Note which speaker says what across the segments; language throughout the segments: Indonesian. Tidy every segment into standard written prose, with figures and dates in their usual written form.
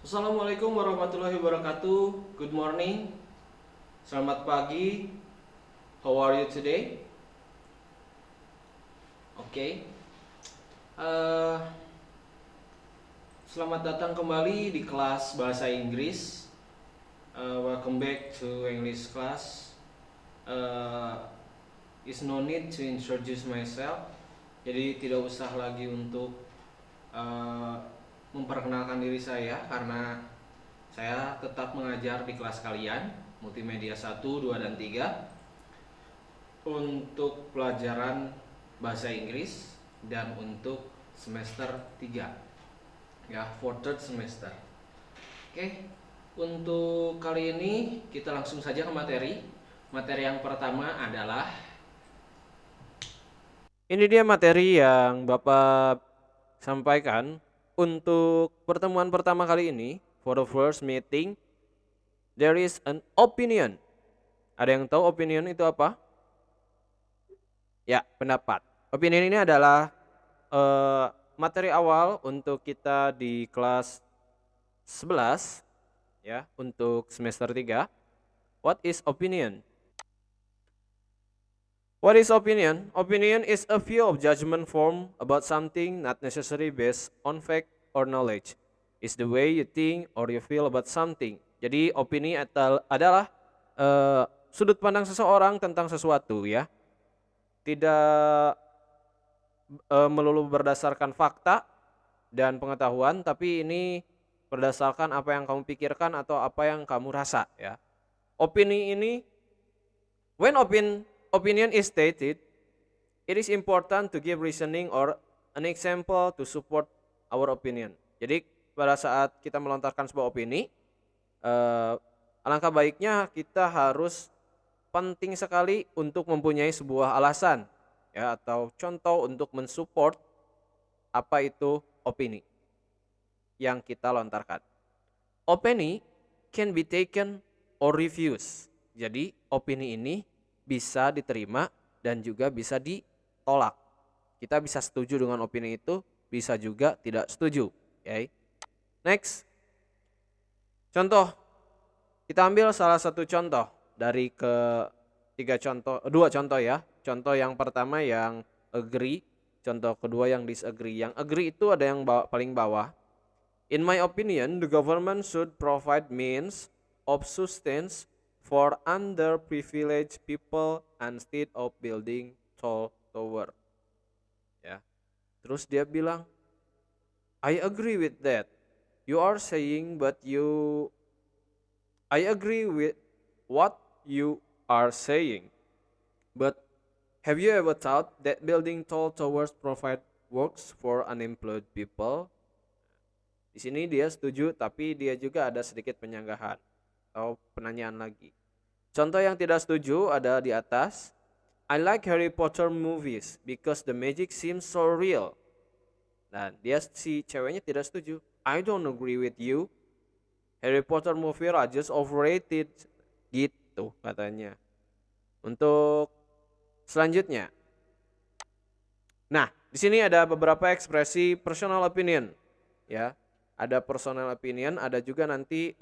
Speaker 1: Assalamualaikum warahmatullahi wabarakatuh. Good morning. Selamat pagi. How are you today? Oke. Eh, Selamat datang kembali di kelas bahasa Inggris. Welcome back to English class. Uh, is no need to introduce myself. Jadi tidak usah lagi untuk eh, memperkenalkan diri saya karena saya tetap mengajar di kelas kalian multimedia 1, 2, dan 3 untuk pelajaran bahasa Inggris dan untuk semester 3 ya, for third semester. Oke, untuk kali ini kita langsung saja ke materi. Materi yang pertama adalah ini dia materi yang Bapak sampaikan untuk pertemuan pertama kali ini. For the first meeting, there is an opinion. Ada yang tahu opinion itu apa? Ya, pendapat. Opinion ini adalah eh, materi awal untuk kita di kelas 11 ya, untuk semester 3. What is opinion? What is opinion? Opinion is a view of judgment form about something, not necessarily based on fact or knowledge. It's the way you think or you feel about something. Jadi opini adalah sudut pandang seseorang tentang sesuatu ya. Tidak melulu berdasarkan fakta dan pengetahuan, tapi ini berdasarkan apa yang kamu pikirkan atau apa yang kamu rasa ya. Opini ini, when opinion is stated, it is important to give reasoning or an example to support our opinion. Jadi pada saat kita melontarkan sebuah opini, alangkah baiknya kita harus penting sekali untuk mempunyai sebuah alasan ya atau contoh untuk mensupport apa itu opini yang kita lontarkan. Opini can be taken or refused. Jadi opini ini bisa diterima dan juga bisa ditolak. Kita bisa setuju dengan opini itu, bisa juga tidak setuju. Okay. Next. Contoh. Kita ambil salah satu contoh dari dua contoh ya. Contoh yang pertama yang agree, contoh kedua yang disagree. Yang agree itu ada yang paling bawah. In my opinion, the government should provide means of sustenance for underprivileged people instead of building tall tower. Ya. Terus dia bilang, I agree with that. You are saying I agree with what you are saying. But have you ever thought that building tall towers provide works for unemployed people? Di sini dia setuju, tapi dia juga ada sedikit penyanggahan atau penanyaan lagi. Contoh yang tidak setuju ada di atas. I like Harry Potter movies because the magic seems so real. Dan dia si ceweknya tidak setuju. I don't agree with you. Harry Potter movie are just overrated. Gitu katanya. Untuk selanjutnya. Nah, di sini ada beberapa ekspresi personal opinion, ya. Ada personal opinion, ada juga nanti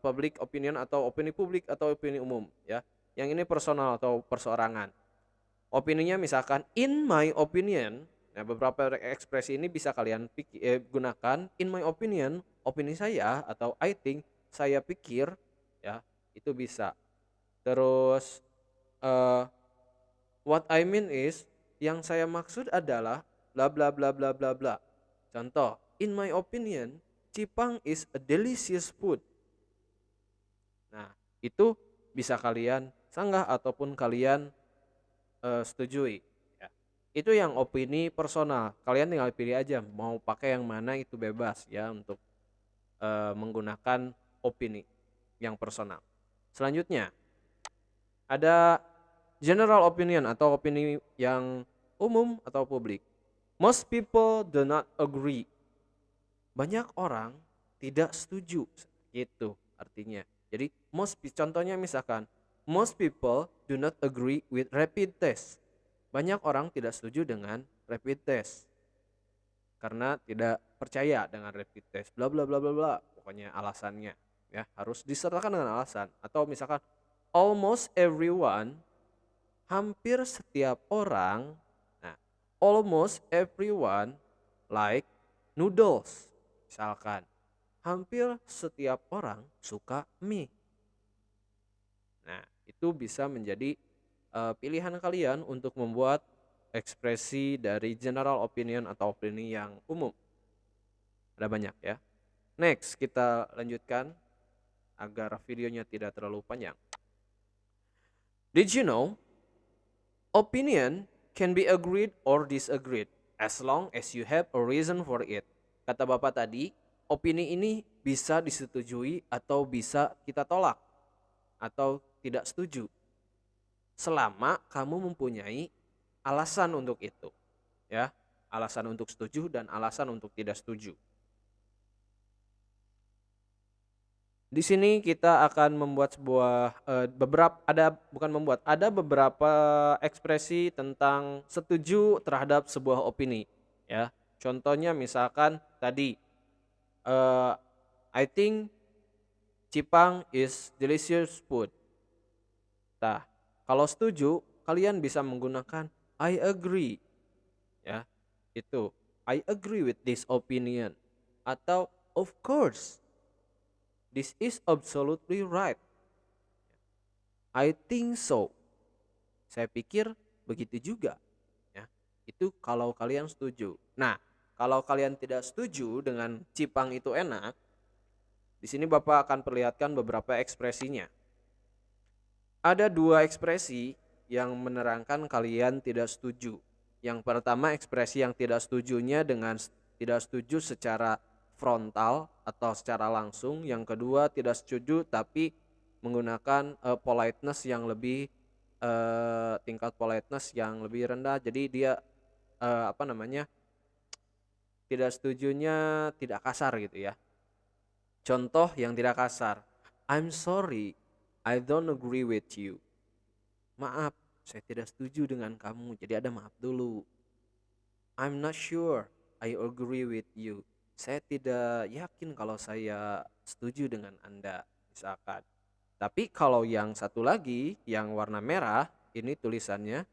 Speaker 1: public opinion atau opini publik atau opini umum, ya. Yang ini personal atau perseorangan. Opininya misalkan in my opinion. Nah, beberapa ekspresi ini bisa kalian gunakan. In my opinion, opini saya atau I think, saya pikir, ya, itu bisa. Terus what I mean is, yang saya maksud adalah bla bla bla bla bla bla. Contoh, in my opinion, Cipang is a delicious food. Nah, itu bisa kalian sanggah ataupun kalian setujui. Ya. Itu yang opini personal. Kalian tinggal pilih aja mau pakai yang mana, itu bebas ya untuk menggunakan opini yang personal. Selanjutnya ada general opinion atau opini yang umum atau publik. Most people do not agree. Banyak orang tidak setuju, gitu artinya. Jadi contohnya misalkan most people do not agree with rapid test. Banyak orang tidak setuju dengan rapid test. karena tidak percaya dengan rapid test, bla bla bla bla bla. Pokoknya alasannya ya harus disertakan dengan alasan. Atau misalkan almost everyone, hampir setiap orang. Nah, almost everyone like noodles. Misalkan hampir setiap orang suka mie. Nah, itu bisa menjadi pilihan kalian untuk membuat ekspresi dari general opinion atau opini yang umum. Ada banyak ya. Next, kita lanjutkan agar videonya tidak terlalu panjang. Did you know opinion can be agreed or disagreed as long as you have a reason for it. Kata Bapak tadi, opini ini bisa disetujui atau bisa kita tolak atau tidak setuju selama kamu mempunyai alasan untuk itu, ya, alasan untuk setuju dan alasan untuk tidak setuju. Di sini kita akan membuat ada beberapa ekspresi tentang setuju terhadap sebuah opini, ya. Contohnya misalkan tadi, I think Cipang is delicious food. Nah, kalau setuju, kalian bisa menggunakan I agree. Ya, itu I agree with this opinion. Atau of course, this is absolutely right. I think so. Saya pikir begitu juga. Ya, itu kalau kalian setuju. Nah, kalau kalian tidak setuju dengan Cipang itu enak, di sini Bapak akan perlihatkan beberapa ekspresinya. Ada dua ekspresi yang menerangkan kalian tidak setuju. Yang pertama, ekspresi yang tidak setujunya dengan tidak setuju secara frontal atau secara langsung. Yang kedua, tidak setuju tapi menggunakan politeness yang lebih tingkat politeness yang lebih rendah. Jadi dia tidak setujunya tidak kasar gitu ya. Contoh yang tidak kasar, I'm sorry, I don't agree with you. Maaf, saya tidak setuju dengan kamu. Jadi ada maaf dulu. I'm not sure I agree with you. Saya tidak yakin kalau saya setuju dengan Anda, misalkan. Tapi kalau yang satu lagi, yang warna merah, ini tulisannya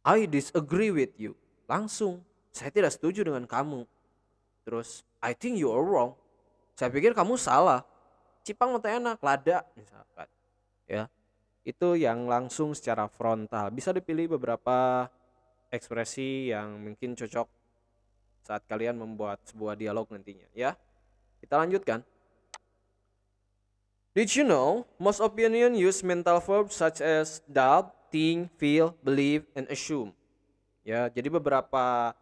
Speaker 1: I disagree with you. Langsung, saya tidak setuju dengan kamu. Terus, I think you are wrong. Saya pikir kamu salah. Cipang mata enak, lada, misalkan. Ya, itu yang langsung secara frontal. Bisa dipilih beberapa ekspresi yang mungkin cocok saat kalian membuat sebuah dialog nantinya, ya. Kita lanjutkan. Did you know most opinion use mental verbs such as doubt, think, feel, believe, and assume? Ya, jadi beberapa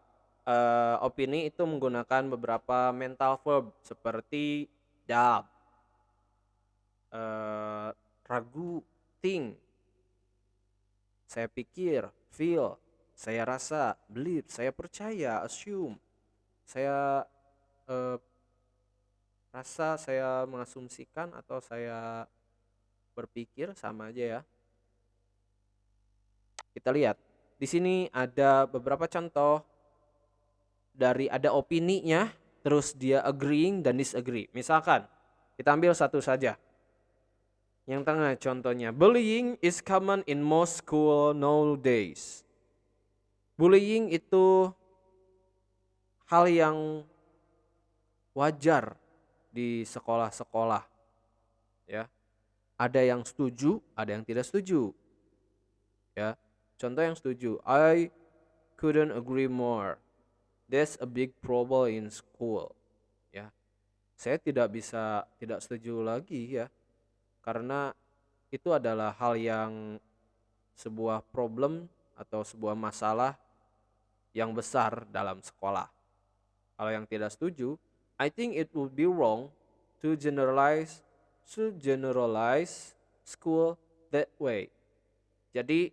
Speaker 1: opini itu menggunakan beberapa mental verb seperti doubt, ragu, think, saya pikir, feel, saya rasa, believe, saya percaya, assume, saya rasa, saya mengasumsikan, atau saya berpikir, sama aja ya. Kita lihat di sini ada beberapa contoh dari ada opininya, terus dia agreeing dan disagree. Misalkan kita ambil satu saja. Yang tengah contohnya, bullying is common in most school nowadays. Bullying itu hal yang wajar di sekolah-sekolah. Ya. Ada yang setuju, ada yang tidak setuju. Ya. Contoh yang setuju, I couldn't agree more. There's a big problem in school. Ya. Saya tidak setuju lagi ya. Karena itu adalah hal yang sebuah problem atau sebuah masalah yang besar dalam sekolah. Kalau yang tidak setuju, I think it would be wrong to generalize school that way. Jadi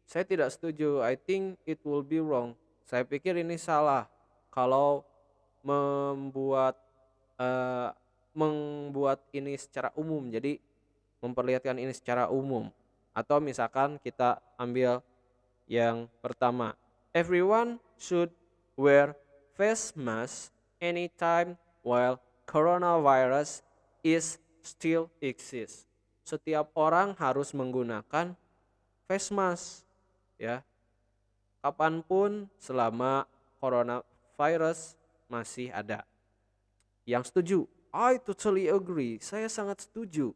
Speaker 1: saya tidak setuju. I think it will be wrong. Saya pikir ini salah kalau membuat ini secara umum. Jadi memperlihatkan ini secara umum. Atau misalkan kita ambil yang pertama, everyone should wear face mask anytime while coronavirus is still exists. Setiap orang harus menggunakan face mask, ya, kapanpun selama coronavirus masih ada. Yang setuju, I totally agree. Saya sangat setuju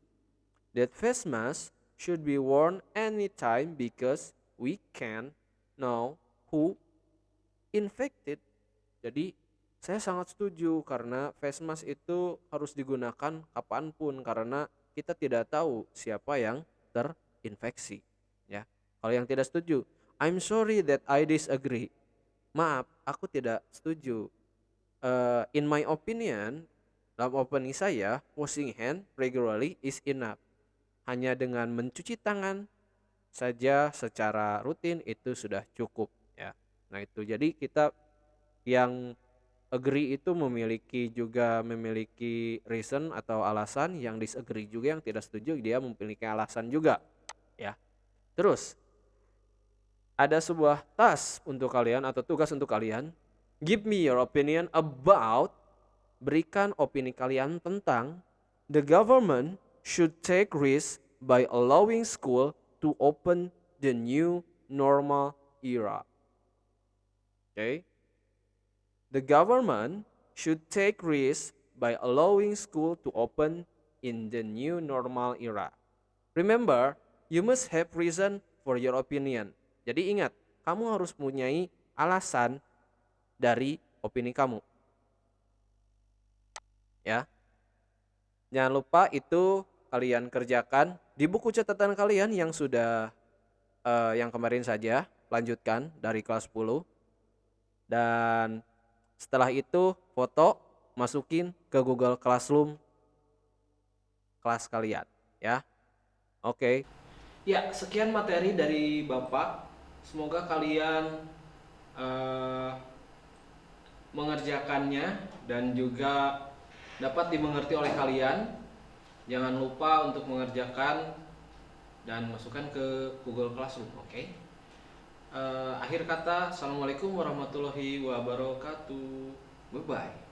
Speaker 1: that face mask should be worn anytime because we can know who infected. Jadi saya sangat setuju karena face mask itu harus digunakan kapanpun karena kita tidak tahu siapa yang terinfeksi. Ya, kalau yang tidak setuju, I'm sorry that I disagree. Maaf, aku tidak setuju. In my opinion, dalam opini saya, washing hand regularly is enough. Hanya dengan mencuci tangan saja secara rutin itu sudah cukup, ya. Nah itu, jadi kita yang agree itu memiliki reason atau alasan, yang disagree juga, yang tidak setuju dia memiliki alasan juga, ya. Terus ada sebuah task untuk kalian atau tugas untuk kalian. Give me your opinion about, berikan opini kalian tentang the government should take risk by allowing school to open the new normal era. Okay? The government should take risk by allowing school to open in the new normal era. Remember, you must have reason for your opinion. Jadi ingat, kamu harus mempunyai alasan dari opini kamu. Ya. Jangan lupa itu kalian kerjakan di buku catatan kalian yang sudah yang kemarin saja, lanjutkan dari kelas 10. Dan setelah itu foto, masukin ke Google Classroom kelas kalian, ya. Oke. Ya, sekian materi dari Bapak. Semoga kalian mengerjakannya dan juga dapat dimengerti oleh kalian. Jangan lupa untuk mengerjakan dan masukkan ke Google Classroom, oke? Akhir kata, assalamualaikum warahmatullahi wabarakatuh. Bye bye.